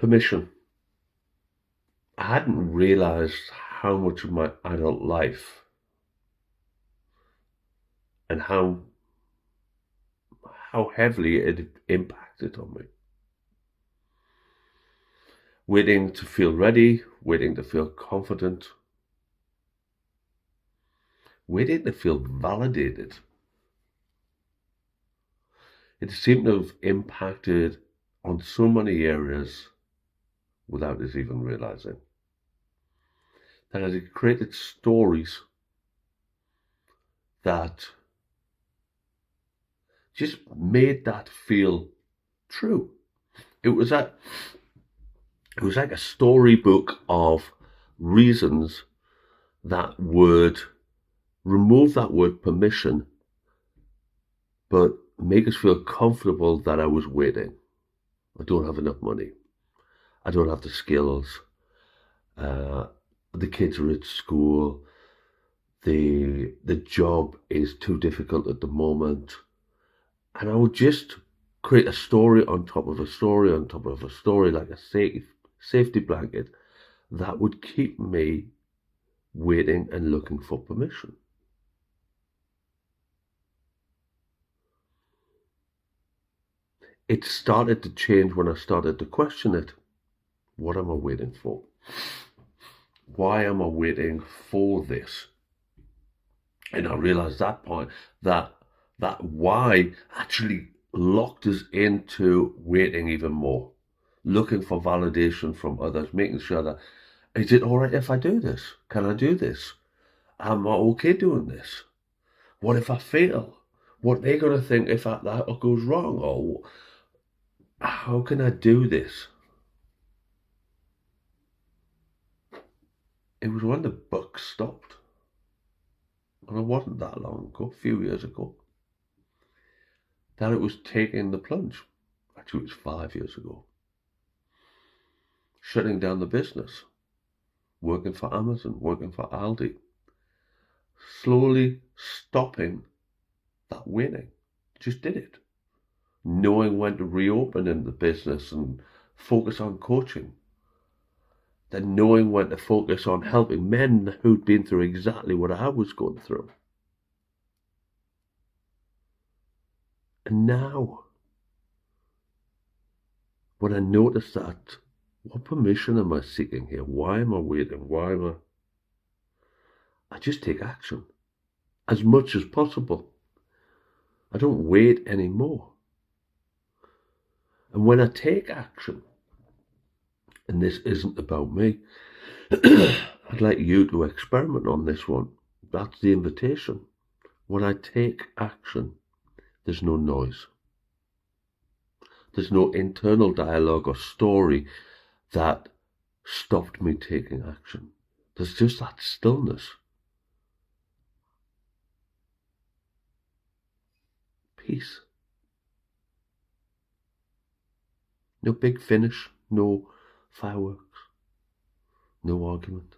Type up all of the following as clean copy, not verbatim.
Permission. I hadn't realized how much of my adult life and how heavily it had impacted on me. Waiting to feel ready, waiting to feel confident, waiting to feel validated. It seemed to have impacted on so many areas without us even realizing. That it had created stories that just made that feel true. It was like a storybook of reasons that would remove that word permission, but make us feel comfortable that I was waiting. I don't have enough money. I don't have the skills. The kids are at school. The job is too difficult at the moment. And I would just create a story on top of a story on top of a story, like a safety blanket that would keep me waiting and looking for permission. It started to change when I started to question it. What am I waiting for? Why am I waiting for this? And I realized that point that why actually locked us into waiting even more, looking for validation from others, making sure that, is it all right if I do this? Can I do this? Am I okay doing this? What if I fail? What are they going to think if that goes wrong? Or how can I do this? It was when the buck stopped, and it wasn't that long ago, a few years ago, that it was taking the plunge. Actually, it was 5 years ago. Shutting down the business, working for Amazon, working for Aldi, slowly stopping that waiting. Just did it. Knowing when to reopen in the business and focus on coaching. Then knowing when to focus on helping men who'd been through exactly what I was going through. And now, when I notice that, what permission am I seeking here? Why am I waiting? I just take action as much as possible. I don't wait anymore. And when I take action, and this isn't about me, I'd like you to experiment on this one. That's the invitation. When I take action, there's no noise. There's no internal dialogue or story that stopped me taking action. There's just that stillness. Peace. No big finish, no fireworks, no argument.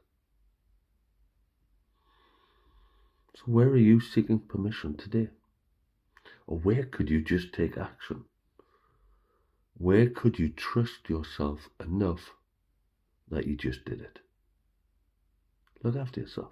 So where are you seeking permission today? Or where could you just take action? Where could you trust yourself enough that you just did it? Look after yourself.